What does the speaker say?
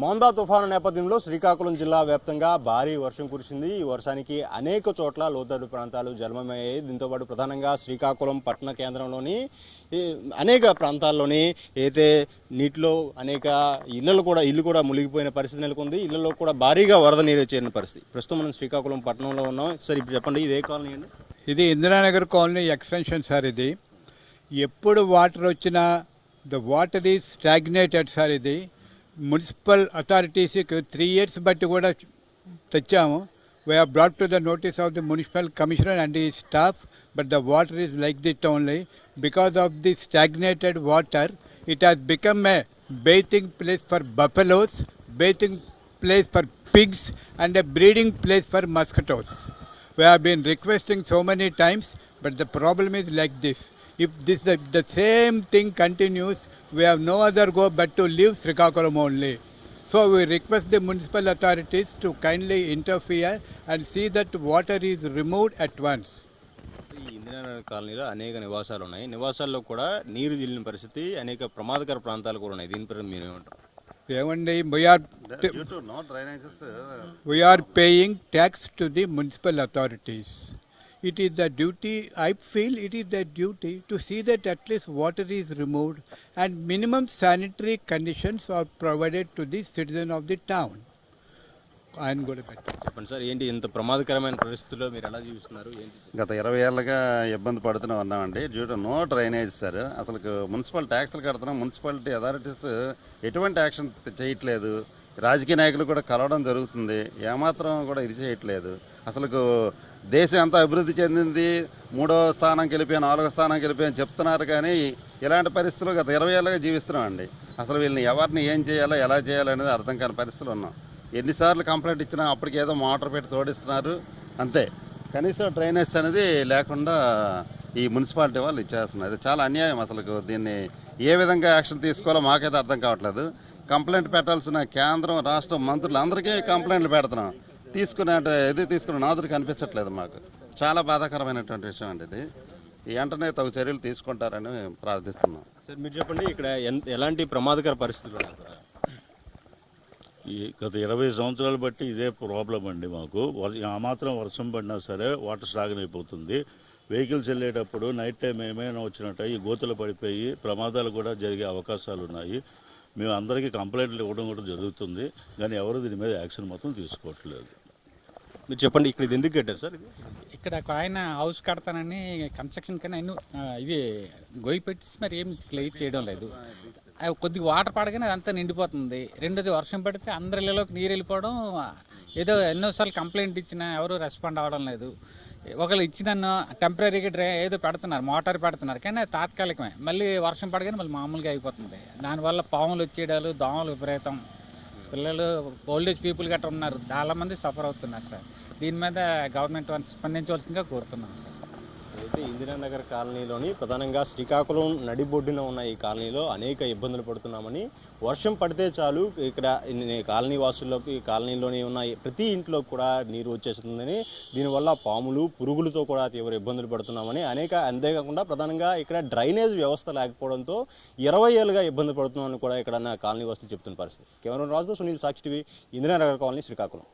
మోందా తుఫాను నేపథ్యంలో శ్రీకాకుళం జిల్లా వ్యాప్తంగా భారీ వర్షం కురిసింది. ఈ వర్షానికి అనేక చోట్ల లోతట్టు ప్రాంతాలు జలమయ్యాయి. దీంతోపాటు ప్రధానంగా శ్రీకాకుళం పట్టణ కేంద్రంలోని అనేక ప్రాంతాల్లోని అయితే నీటిలో అనేక ఇల్లు కూడా మునిగిపోయిన పరిస్థితి నెలకొంది. ఇళ్లలో కూడా భారీగా వరద నీరు చేరిన పరిస్థితి. ప్రస్తుతం మనం శ్రీకాకుళం పట్టణంలో ఉన్నాం. సార్ ఇప్పుడు చెప్పండి, ఇదే కాలనీ అండి? ఇది ఇందిరానగర్ కాలనీ ఎక్స్టెన్షన్ సార్. ఇది ఎప్పుడు వాటర్ వచ్చినా the water is stagnated sir. ఇది మున్సిపల్ అథారిటీస్కి 3 years బట్టి కూడా తెచ్చాము. We have brought to the notice of the municipal commissioner and ఈ staff, but the water is like that only. Because of the stagnated water it has become a bathing place for buffaloes, bathing place for pigs and a breeding place for mosquitoes. We have been requesting so many times, but the problem is like this. If the same thing continues, we have no other go but to leave Srikakulam only. So we request the municipal authorities to kindly interfere and see that water is removed at once. ఈ ఇందిరానగర్ కాలనీలో అనేక నివాసాలు ఉన్నాయి. నివాసాల్లో కూడా నీరు జిల్లిన పరిస్థితి, అనేక ప్రమాదకర ప్రాంతాలు కూడా ఉన్నాయి. దీనిపై మీరు ఏమంటారు? ఏమండి, we are paying tax to the municipal authorities. It is the duty, I feel it is the duty to see that at least water is removed and minimum sanitary conditions are provided to the citizen of the town. ఆయన కూడా చెప్పండి sir, ఏంటి ఇంత ప్రమాదకరమైన పరిస్థితుల్లో మీరు ఎలా చూస్తున్నారు? గత 20 ఏళ్ళగా ఇబ్బంది పడుతూనే ఉన్నామండి. Due to know drainage sir. అసలు మున్సిపల్ ట్యాక్స్లు కడుతున్నాం, మున్సిపాలిటీ అథారిటీస్ ఎటువంటి యాక్షన్ చేయట్లేదు. రాజకీయ నాయకులు కూడా కలవడం జరుగుతుంది, ఏమాత్రం కూడా ఇది చేయట్లేదు. అసలు దేశం ఎంత అభివృద్ధి చెందింది, 3వ స్థానానికి వెళ్ళిపోయాను, 4వ స్థానానికి వెళ్ళిపోయాను చెప్తున్నారు, కానీ ఇలాంటి పరిస్థితులు గత 20 ఏళ్ళగా జీవిస్తున్నామండి. అసలు వీళ్ళని ఎవరిని ఏం చేయాలో ఎలా చేయాలనేది అర్థం కాని పరిస్థితులు ఉన్నాం. ఎన్నిసార్లు కంప్లైంట్ ఇచ్చినా అప్పటికి ఏదో మోటార్ పెట్టి తోడిస్తున్నారు అంతే. కనీసం డ్రైనేజ్ అనేది లేకుండా ఈ మున్సిపాలిటీ వాళ్ళు ఇచ్చేస్తున్నారు. ఇది చాలా అన్యాయం. అసలు దీన్ని ఏ విధంగా యాక్షన్ తీసుకోవాలో మాకైతే అర్థం కావట్లేదు. కంప్లైంట్ పెట్టాల్సిన కేంద్రం, రాష్ట్రం, మంత్రులు అందరికీ కంప్లైంట్లు పెడుతున్నాం. తీసుకునే నాదురు కనిపించట్లేదు మాకు. చాలా బాధాకరమైనటువంటి విషయం అండి ఇది. వెంటనే తగు చర్యలు తీసుకుంటారని ప్రార్థిస్తున్నాం. సార్ మీరు చెప్పండి, ఇక్కడ ఎలాంటి ప్రమాదకర పరిస్థితులు? ఈ గత 20 సంవత్సరాలు బట్టి ఇదే ప్రాబ్లం అండి మాకు. ఆ మాత్రం వర్షం పడినా సరే వాటర్ స్టాగ్న్ అయిపోతుంది. వెహికల్స్ వెళ్ళేటప్పుడు నైట్ టైం ఏమైనా వచ్చినట్టు ఈ గోతులు పడిపోయి ప్రమాదాలు కూడా జరిగే అవకాశాలు ఉన్నాయి. మేము అందరికీ కంప్లైంట్లు ఇవ్వడం కూడా జరుగుతుంది, కానీ ఎవరు దీని మీద యాక్షన్ మాత్రం తీసుకోవట్లేదు. మీరు చెప్పండి, ఇక్కడ ఇది ఎందుకు కట్టారు సార్? ఇక్కడ ఒక ఆయన హౌస్ కడతానని కన్స్ట్రక్షన్ కన్నా ఇది గొయ్యి పెట్టి మరి ఏం క్లియర్ చేయడం లేదు. కొద్దిగా వాటర్ పడగానే అదంతా నిండిపోతుంది. రెండోది వర్షం పడితే అందరి ఇళ్ళలోకి నీరు వెళ్ళిపోవడం. ఏదో ఎన్నోసార్లు కంప్లైంట్ ఇచ్చినా ఎవరు రెస్పాండ్ అవ్వడం లేదు. ఒకళ్ళు ఇచ్చినన్ను టెంపరీగా ఏదో పెడుతున్నారు, మోటార్ పెడుతున్నారు, కానీ అది తాత్కాలికమే. మళ్ళీ వర్షం పడగానే మళ్ళీ మామూలుగా అయిపోతుంది. దానివల్ల పాములు వచ్చేయడాలు, దోమలు విపరీతం, పిల్లలు, ఓల్డేజ్ పీపుల్ గట్రా ఉన్నారు, చాలామంది సఫర్ అవుతున్నారు సార్. దీని మీద గవర్నమెంట్ స్పందించవలసిందిగా కోరుతున్నాను సార్. అయితే ఇందిరానగర్ కాలనీలోని ప్రధానంగా శ్రీకాకుళం నడిబొడ్డున ఉన్న ఈ కాలనీలో అనేక ఇబ్బందులు పడుతున్నామని, వర్షం పడితే చాలు ఇక్కడ కాలనీ వాసుల్లోకి, కాలనీలోని ఉన్న ప్రతి ఇంట్లో కూడా నీరు వచ్చేస్తుందని, దీనివల్ల పాములు, పురుగులతో కూడా తీవ్ర ఇబ్బందులు పడుతున్నామని, అంతేకాకుండా ప్రధానంగా ఇక్కడ డ్రైనేజ్ వ్యవస్థ లేకపోవడంతో 20 ఏళ్ళుగా ఇబ్బంది పడుతున్నామని కూడా ఇక్కడ కాలనీ వాసులు చెప్తున్న పరిస్థితి. కెమెరా రాజుతో సునీల్, సాక్షి టీవీ, ఇందిరానగర్ కాలనీ, శ్రీకాకుళం.